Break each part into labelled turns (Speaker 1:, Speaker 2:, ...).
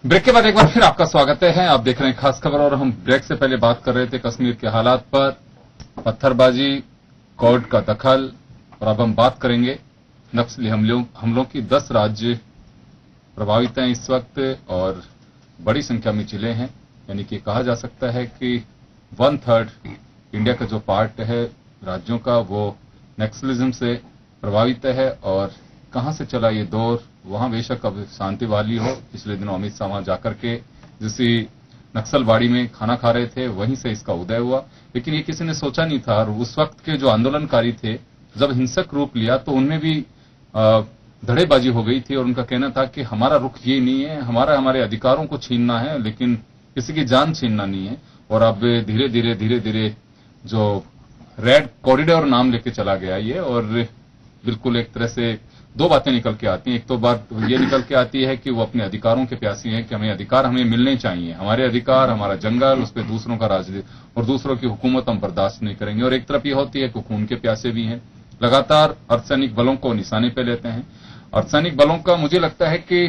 Speaker 1: Break के बाद एक बार फिर आपका स्वागत है। आप देख रहे हैं खास खबर और हम ब्रेक से पहले बात कर रहे थे कश्मीर के हालात पर, पत्थरबाजी, कोर्ट का दखल, और अब हम बात करेंगे नक्सली हमलों की। 10 राज्य प्रभावित हैं इस वक्त और बड़ी संख्या में जिले हैं, यानी कि कहा जा सकता है कि 1/3 इंडिया का जो पार्ट है राज्यों का वो नक्सलिज्म से प्रभावित है। और कहां से चला ये दौर, वहां बेशक अब शांति वाली हो। पिछले दिनों अमित शाह वहां जाकर के जिसी नक्सलबाड़ी में खाना खा रहे थे वहीं से इसका उदय हुआ, लेकिन ये किसी ने सोचा नहीं था। और उस वक्त के जो आंदोलनकारी थे जब हिंसक रूप लिया तो उनमें भी धड़ेबाजी हो गई थी और उनका कहना था कि हमारा रुख ये नहीं है, हमारे अधिकारों को छीनना है लेकिन किसी की जान छीनना नहीं है। और अब धीरे धीरे जो रेड कॉरिडोर नाम लेके चला गया ये, और बिल्कुल एक तरह से दो बातें निकल के आती हैं। एक तो बात ये निकल के आती है कि वो अपने अधिकारों के प्यासी हैं कि हमें मिलने चाहिए, हमारे अधिकार, हमारा जंगल, उस पर दूसरों का राज और दूसरों की हुकूमत हम बर्दाश्त नहीं करेंगे। और एक तरफ ये होती है कि खून के प्यासे भी हैं, लगातार अर्धसैनिक बलों को निशाने पे लेते हैं। अर्धसैनिक बलों का मुझे लगता है कि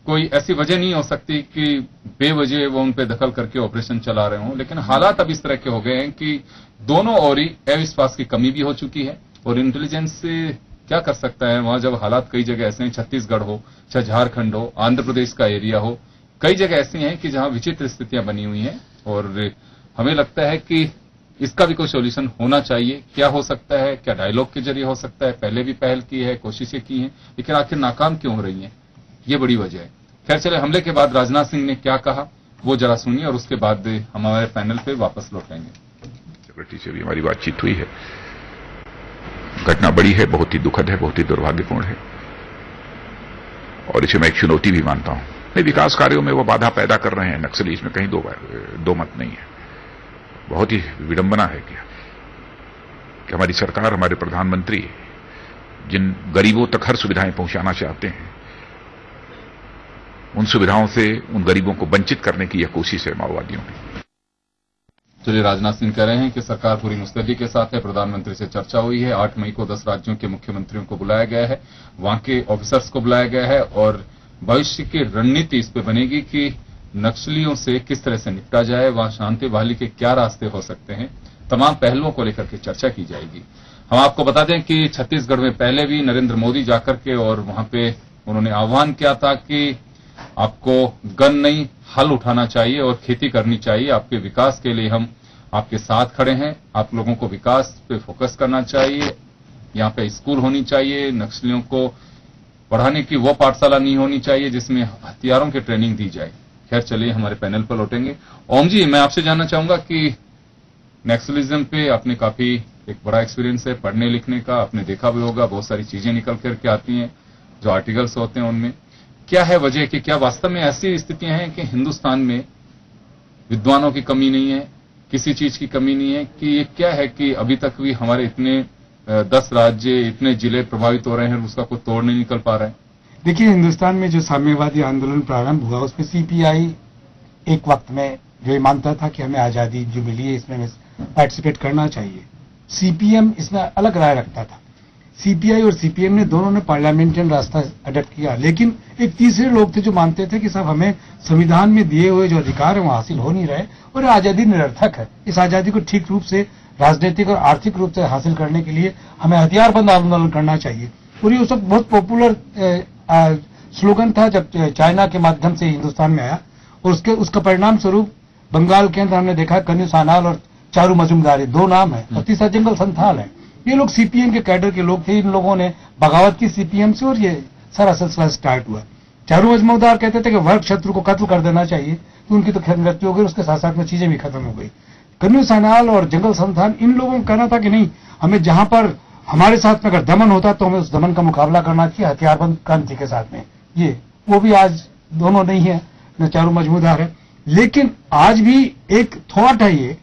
Speaker 1: कोई ऐसी वजह नहीं हो सकती कि बेवजह वो उन पे दखल करके ऑपरेशन चला रहे हों, लेकिन हालात अब इस तरह के हो गए हैं कि दोनों ओर ही अविश्वास की कमी भी हो चुकी है। और इंटेलिजेंस क्या कर सकता है वहां, जब हालात कई जगह ऐसे हैं, छत्तीसगढ़ हो, चाहे झारखंड हो, आंध्र प्रदेश का एरिया हो, कई जगह ऐसी हैं कि जहां विचित्र स्थितियां बनी हुई हैं। और हमें लगता है कि इसका भी कोई सोल्यूशन होना चाहिए। क्या हो सकता है, क्या डायलॉग के जरिए हो सकता है? पहले भी पहल की है, कोशिशें की हैं, लेकिन आखिर नाकाम क्यों हो रही हैं, ये बड़ी वजह है। खैर चले, हमले के बाद राजनाथ सिंह ने क्या कहा वो जरा सुनिए और उसके बाद हम हमारे पैनल पे वापस लौटेंगे।
Speaker 2: सेक्रेटरी से भी हमारी बातचीत हुई है। घटना बड़ी है, बहुत ही दुखद है, बहुत ही दुर्भाग्यपूर्ण है और इसे मैं एक चुनौती भी मानता हूं। नहीं, विकास कार्यों में वो बाधा पैदा कर रहे हैं नक्सली, इसमें कहीं दो मत नहीं है। बहुत ही विडंबना है कि हमारी सरकार, हमारे प्रधानमंत्री जिन गरीबों तक हर सुविधाएं पहुंचाना चाहते हैं, उन सुविधाओं से उन गरीबों को वंचित करने की यह कोशिश है माओवादियों की।
Speaker 1: चलिए, राजनाथ सिंह कह रहे हैं कि सरकार पूरी मुस्तैदी के साथ है, प्रधानमंत्री से चर्चा हुई है, 8 मई को 10 राज्यों के मुख्यमंत्रियों को बुलाया गया है, वहां के ऑफिसर्स को बुलाया गया है और भविष्य की रणनीति इस पे बनेगी कि नक्सलियों से किस तरह से निपटा जाए, वहां शांति बहाली के क्या रास्ते हो सकते हैं, तमाम पहलुओं को लेकर के चर्चा की जाएगी। हम आपको बता दें कि छत्तीसगढ़ में पहले भी नरेंद्र मोदी जाकर के और वहां पे उन्होंने आह्वान किया था कि आपको गन नहीं, हल उठाना चाहिए और खेती करनी चाहिए। आपके विकास के लिए हम आपके साथ खड़े हैं, आप लोगों को विकास पे फोकस करना चाहिए, यहाँ पे स्कूल होनी चाहिए, नक्सलियों को पढ़ाने की वो पाठशाला नहीं होनी चाहिए जिसमें हथियारों की ट्रेनिंग दी जाए। खैर चलिए, हमारे पैनल पर लौटेंगे। ओम जी, मैं आपसे जानना चाहूंगा कि नक्सलिज्म पे आपने काफी एक बड़ा एक्सपीरियंस है पढ़ने लिखने का, आपने देखा भी होगा, बहुत सारी चीजें निकल करके आती हैं, जो आर्टिकल्स होते हैं उनमें क्या है वजह कि क्या वास्तव में ऐसी स्थितियां हैं कि हिंदुस्तान में विद्वानों की कमी नहीं है, किसी चीज की कमी नहीं है, कि ये क्या है कि अभी तक भी हमारे इतने 10 राज्य, इतने जिले प्रभावित हो रहे हैं, उसका कोई तोड़ नहीं निकल पा रहा है?
Speaker 3: देखिए, हिंदुस्तान में जो साम्यवादी आंदोलन प्रारंभ हुआ उसमें सीपीआई एक वक्त में जो मानता था कि हमें आजादी जो मिली है इसमें पार्टिसिपेट करना चाहिए। सीपीएम इसमें अलग राय रखता था। सीपीआई और सीपीएम ने दोनों ने पार्लियामेंट्रियन रास्ता अडॉप्ट किया, लेकिन एक तीसरे लोग थे जो मानते थे कि साहब हमें संविधान में दिए हुए जो अधिकार है वो हासिल हो नहीं रहे और आजादी निरर्थक है। इस आजादी को ठीक रूप से राजनीतिक और आर्थिक रूप से हासिल करने के लिए हमें हथियारबंद आंदोलन करना चाहिए। और ये उस वक्त बहुत पॉपुलर स्लोगन था जब चाइना के माध्यम से हिंदुस्तान में आया। और उसका परिणाम स्वरूप बंगाल के अंदर हमने देखा कन्हू सान्याल और चारू मजूमदार, 2 नाम है, और तीसरा जंगल संथाल है। ये लोग सीपीएम के कैडर के लोग थे। इन लोगों ने बगावत की सीपीएम से और ये सारा सिलसिला स्टार्ट हुआ। चारू मजूमदार कहते थे कि वर्ग शत्रु को खत्म कर देना चाहिए, तो उनकी तो खैर मृत्यु हो गई, उसके साथ साथ में चीजें भी खत्म हो गई। कन्हू सान्याल और जंगल संथाल, इन लोगों का कहना था कि नहीं, हमें जहां पर हमारे साथ में अगर दमन होता तो हमें उस दमन का मुकाबला करना चाहिए हथियारबंद क्रांति के साथ में। ये वो भी आज दोनों नहीं है, न चारू मजूमदार है, लेकिन आज भी एक थॉट है ये।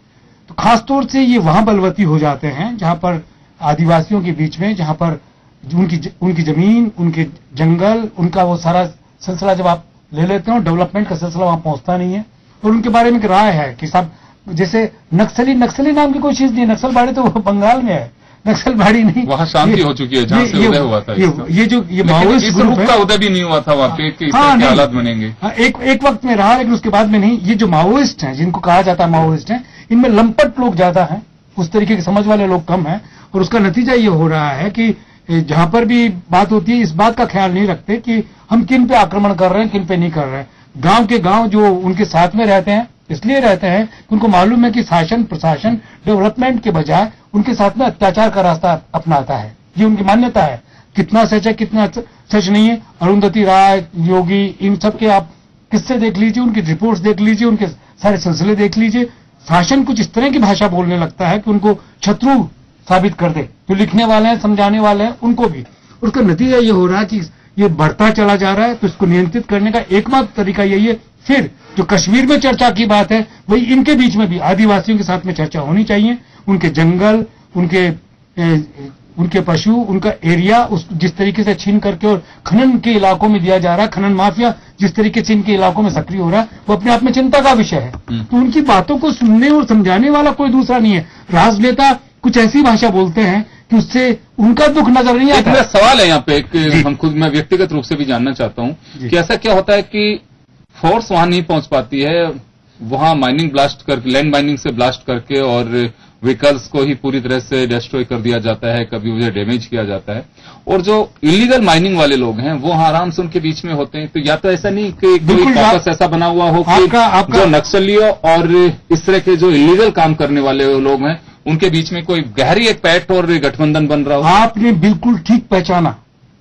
Speaker 3: तो खासतौर से ये वहां बलवती हो जाते हैं जहां पर आदिवासियों के बीच में, जहां पर उनकी जमीन, उनके जंगल, उनका वो सारा सिलसिला जब आप ले लेते हो, डेवलपमेंट का सिलसिला वहां पहुंचता नहीं है। और उनके बारे में एक राय है कि साहब जैसे नक्सली नाम की कोई चीज नहीं है, नक्सलबाड़ी तो वो बंगाल में है, नक्सलवाड़ी नहीं,
Speaker 1: वहां शांति हो चुकी है जहां से उदय हुआ था
Speaker 3: ये माओवादी
Speaker 1: इस ग्रुप का उदय भी नहीं हुआ था वहां पे कि इस तरह के हालात बनेंगे।
Speaker 3: एक वक्त में रहा, लेकिन उसके बाद में नहीं। ये जो माओइस्ट हैं, जिनको कहा जाता है माओइस्ट हैं, इनमें लंपट लोग ज्यादा हैं, उस तरीके की समझ वाले लोग कम हैं, और उसका नतीजा ये हो रहा है कि जहां पर भी बात होती है इस बात का ख्याल नहीं रखते कि हम किन पे आक्रमण कर रहे हैं, किन पे नहीं कर रहे हैं। गांव के गांव जो उनके साथ में रहते हैं, इसलिए रहते हैं कि उनको मालूम है कि शासन प्रशासन डेवलपमेंट के बजाय उनके साथ में अत्याचार का रास्ता अपनाता है। ये उनकी मान्यता है। कितना सच है, कितना सच नहीं है, अरुंधति राय, योगी, इन सब के आप किस्से देख लीजिए, उनकी रिपोर्ट्स देख लीजिए, उनके सारे सिलसिले देख लीजिए। शासन कुछ इस तरह की भाषा बोलने लगता है कि उनको शत्रु साबित कर दे। जो लिखने वाले हैं, समझाने वाले हैं, उनको भी। उसका नतीजा ये हो रहा है कि ये बढ़ता चला जा रहा है। तो इसको नियंत्रित करने का एकमात्र तरीका यही है। फिर जो कश्मीर में चर्चा की बात है, वही इनके बीच में भी आदिवासियों के साथ में चर्चा होनी चाहिए। उनके जंगल, उनके पशु, उनका एरिया जिस तरीके से छीन करके और खनन के इलाकों में दिया जा रहा है, खनन माफिया जिस तरीके से इनके इलाकों में सक्रिय हो रहा है, वो अपने आप में चिंता का विषय है। तो उनकी बातों को सुनने और समझाने वाला कोई दूसरा नहीं है। राजनेता कुछ ऐसी भाषा बोलते हैं कि उससे उनका दुख नजर नहीं आता।
Speaker 1: मेरा सवाल है यहाँ पे, हम खुद, मैं व्यक्तिगत रूप से भी जानना चाहता हूँ कि ऐसा क्या होता है कि फोर्स वहां नहीं पहुंच पाती है, वहां माइनिंग ब्लास्ट करके, लैंड माइनिंग से ब्लास्ट करके और व्हीकल्स को ही पूरी तरह से डिस्ट्रॉय कर दिया जाता है, कभी उन्हें डैमेज किया जाता है, और जो इलीगल माइनिंग वाले लोग हैं वो आराम से उनके बीच में होते हैं। तो या तो ऐसा नहीं कि कोई कॉकस ऐसा बना हुआ हो कि जो नक्सलियों और इस तरह के जो इलीगल काम करने वाले लोग हैं उनके बीच में कोई गहरी एक पैठ और गठबंधन बन रहा हो।
Speaker 3: आपने बिल्कुल ठीक पहचाना।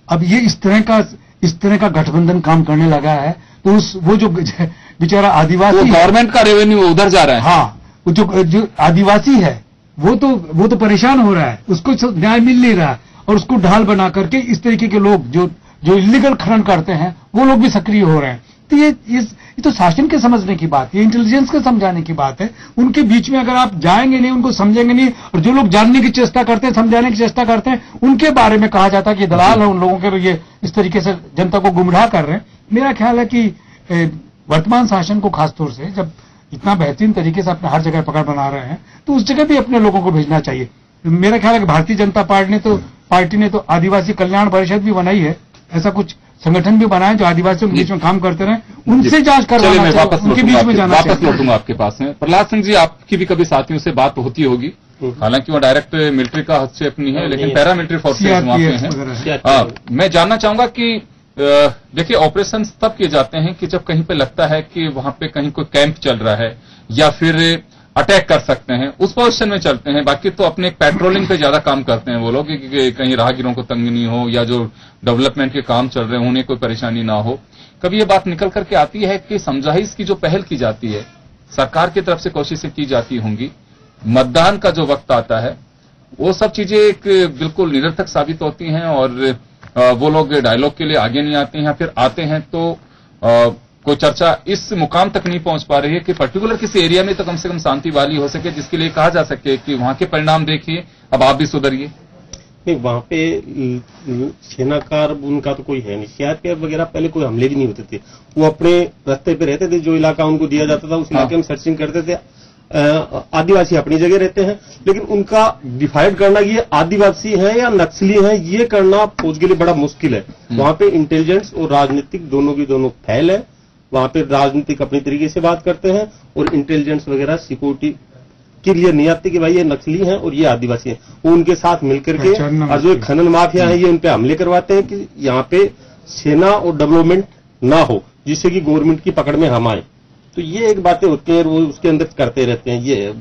Speaker 3: अब ये इस तरह का गठबंधन काम करने लगा है, तो वो जो बेचारा आदिवासी,
Speaker 1: गवर्नमेंट का रेवेन्यू उधर जा रहा है।
Speaker 3: हाँ, जो आदिवासी है वो तो परेशान हो रहा है, उसको न्याय मिल नहीं रहा, और उसको ढाल बना करके इस तरीके के लोग जो इलीगल खनन करते हैं वो लोग भी सक्रिय हो रहे हैं। तो ये तो शासन के समझने की बात, ये इंटेलिजेंस के समझाने की बात है। उनके बीच में अगर आप जाएंगे नहीं, उनको समझेंगे नहीं, और जो लोग जानने की चेष्टा करते हैं, समझाने की चेष्टा करते हैं, उनके बारे में कहा जाता है कि दलाल है उन लोगों के, ये इस तरीके से जनता को गुमराह कर रहे हैं। मेरा ख्याल है कि वर्तमान शासन को खासतौर से जब इतना बेहतरीन तरीके से अपने हर जगह पकड़ बना रहे हैं, तो उस जगह भी अपने लोगों को भेजना चाहिए। मेरा ख्याल है कि भारतीय जनता पार्टी ने तो आदिवासी कल्याण परिषद भी बनाई है, ऐसा कुछ संगठन भी बनाए जो आदिवासियों के बीच में काम करते रहे, उनसे जांच करवाना चाहिए, उनके बीच में जाना चाहिए।
Speaker 1: वापस लौटूंगा आपके पास में। प्रहलाद सिंह जी, आपकी भी कभी साथियों से बात होती होगी, हालांकि वो डायरेक्ट मिलिट्री का हस्तक्षेप नहीं है, लेकिन पैरामिलिट्री फोर्सेज वहां पे हैं। मैं जानना चाहूंगा कि देखिए, ऑपरेशन तब किए जाते हैं कि जब कहीं पे लगता है कि वहां पे कहीं कोई कैंप चल रहा है या फिर अटैक कर सकते हैं, उस पोजीशन में चलते हैं। बाकी तो अपने पेट्रोलिंग पे ज्यादा काम करते हैं वो लोग कि कहीं राहगीरों को तंग नहीं हो या जो डेवलपमेंट के काम चल रहे हैं उन्हें कोई परेशानी ना हो। कभी ये बात निकल करके आती है कि समझाइश की जो पहल की जाती है, सरकार की तरफ से कोशिशें की जाती होंगी, मतदान का जो वक्त आता है वो सब चीजें एक बिल्कुल निरर्थक साबित होती हैं और वो लोग डायलॉग के लिए आगे नहीं आते हैं, फिर आते हैं तो कोई चर्चा इस मुकाम तक नहीं पहुंच पा रही है कि पर्टिकुलर किसी एरिया में तो कम से कम शांति वाली हो सके, जिसके लिए कहा जा सके कि वहां के परिणाम देखिए, अब आप भी सुधरिए।
Speaker 4: नहीं, वहां पे सेनाकार उनका तो कोई है नहीं, सीआरपीएफ वगैरह पहले कोई हमले भी नहीं होते थे, वो अपने रास्ते पे रहते थे, जो इलाका उनको दिया जाता था उस इलाके में सर्चिंग करते थे। आदिवासी अपनी जगह रहते हैं, लेकिन उनका डिफाइड करना ये आदिवासी है या नक्सली है, ये करना फौज के लिए बड़ा मुश्किल है। वहां पे इंटेलिजेंस और राजनीतिक दोनों की दोनों फैल है। वहां पे राजनीतिक अपनी तरीके से बात करते हैं और इंटेलिजेंस वगैरह सिक्योरिटी क्लियर नहीं आती कि भाई ये नक्सली हैं और ये आदिवासी हैं। वो उनके साथ मिलकर के और जो खनन माफिया है ये उन पे हमले करवाते हैं कि यहाँ पे सेना और डेवलपमेंट ना हो, जिससे कि गवर्नमेंट की पकड़ में हम आए। तो ये एक बातें होती हैं, वो उसके अंदर करते रहते हैं। ये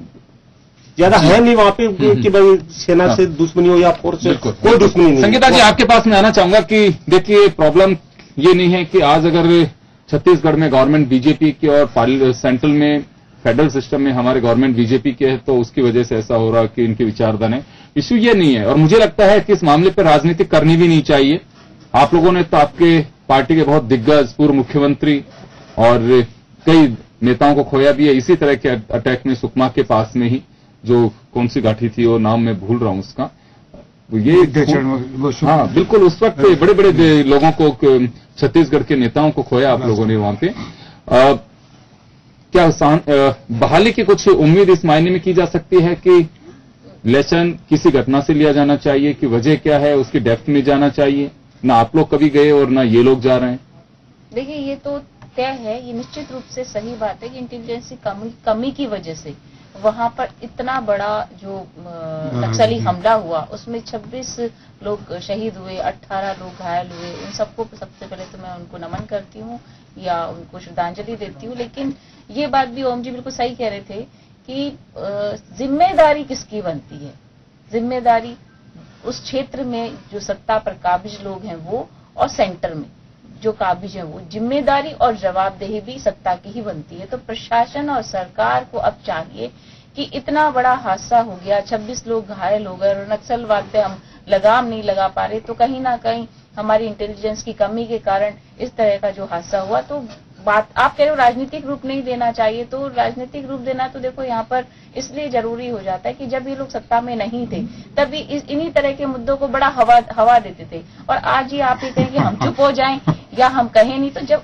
Speaker 4: ज्यादा है नहीं वहां पे कि भाई सेना से दुश्मनी हो या फोर्स से कोई दुश्मनी नहीं।
Speaker 1: संगीता जी, आपके पास में आना चाहूंगा कि देखिए, प्रॉब्लम ये नहीं है कि आज अगर छत्तीसगढ़ में गवर्नमेंट बीजेपी की और सेंट्रल में फेडरल सिस्टम में हमारे गवर्नमेंट बीजेपी के है तो उसकी वजह से ऐसा हो रहा कि इनकी विचारधारा है। इश्यू ये नहीं है, और मुझे लगता है कि इस मामले पर राजनीति करनी भी नहीं चाहिए। आप लोगों ने तो आपके पार्टी के बहुत दिग्गज पूर्व मुख्यमंत्री और कई नेताओं को खोया भी है इसी तरह के अटैक में, सुकमा के पास में ही, जो कौन सी घाटी थी वो नाम मैं भूल रहा हूं उसका। ये हाँ बिल्कुल, उस वक्त बड़े बड़े लोगों को, छत्तीसगढ़ के नेताओं को खोया आप लोगों ने वहां पे। क्या बहाली की कुछ उम्मीद इस मायने में की जा सकती है कि लेसन किसी घटना से लिया जाना चाहिए कि वजह क्या है, उसकी डेप्थ में जाना चाहिए? ना आप लोग कभी गए और ना ये लोग जा रहे हैं।
Speaker 5: देखिए, ये तो तय है, ये निश्चित रूप से सही बात है कि इंटेलिजेंस की कमी की वजह से वहां पर इतना बड़ा जो नक्सली हमला हुआ उसमें 26 लोग शहीद हुए, 18 लोग घायल हुए। उन सबको सबसे पहले तो मैं उनको नमन करती हूँ या उनको श्रद्धांजलि देती हूँ। लेकिन ये बात भी ओम जी बिल्कुल सही कह रहे थे कि जिम्मेदारी किसकी बनती है। जिम्मेदारी उस क्षेत्र में जो सत्ता पर काबिज लोग हैं वो, और सेंटर में जो काबिज है वो, जिम्मेदारी और जवाबदेही भी सत्ता की ही बनती है। तो प्रशासन और सरकार को अब चाहिए कि इतना बड़ा हादसा हो गया, 26 लोग घायल हो गए और नक्सलवाद पे हम लगाम नहीं लगा पा रहे, तो कहीं ना कहीं हमारी इंटेलिजेंस की कमी के कारण इस तरह का जो हादसा हुआ। तो बात आप कह रहे हो राजनीतिक रूप नहीं देना चाहिए, तो राजनीतिक रूप देना तो देखो यहाँ पर इसलिए जरूरी हो जाता है कि जब ये लोग सत्ता में नहीं थे तभी इन्हीं तरह के मुद्दों को बड़ा हवा देते थे। और आज ही आप ये कहें कि हम चुप हो जाएं या हम कहें नहीं, तो जब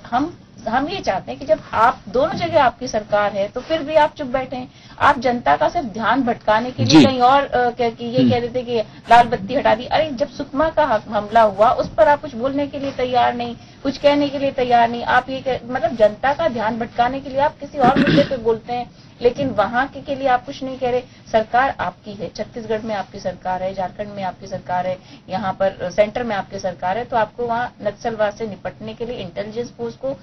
Speaker 5: हम ये चाहते हैं कि जब आप दोनों जगह आपकी सरकार है तो फिर भी आप चुप बैठे हैं। आप जनता का सिर्फ ध्यान भटकाने के लिए कहीं और ये कह रहे थे कि लाल बत्ती हटा दी। अरे जब सुकमा का हमला हुआ उस पर आप कुछ बोलने के लिए तैयार नहीं, कुछ कहने के लिए तैयार नहीं। आप ये मतलब जनता का ध्यान भटकाने के लिए आप किसी और मुद्दे पे बोलते हैं, लेकिन वहां के लिए आप कुछ नहीं कह रहे। सरकार आपकी है, छत्तीसगढ़ में आपकी सरकार है, झारखंड में आपकी सरकार है, यहाँ पर सेंटर में आपकी सरकार है। तो आपको वहाँ नक्सलवाद से निपटने के लिए इंटेलिजेंस फोर्स को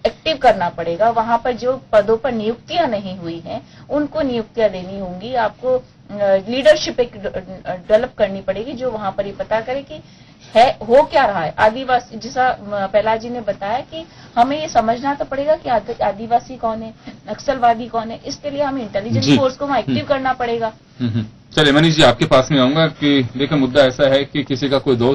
Speaker 5: एक्टिव करना पड़ेगा। वहां पर जो पदों पर नियुक्तियां नहीं हुई हैं उनको नियुक्तियां देनी होंगी। आपको लीडरशिप एक डेवलप करनी पड़ेगी जो वहां पर ये पता करे कि हो क्या रहा है। आदिवासी, जैसा पहला जी ने बताया कि हमें ये समझना तो पड़ेगा कि आदिवासी कौन है, नक्सलवादी कौन है। इसके लिए हमें इंटेलिजेंस फोर्स को वहां एक्टिव करना पड़ेगा।
Speaker 1: चलिए मनीष जी, आपके पास में आऊंगा कि देखिए मुद्दा ऐसा है कि किसी का कोई दोस्त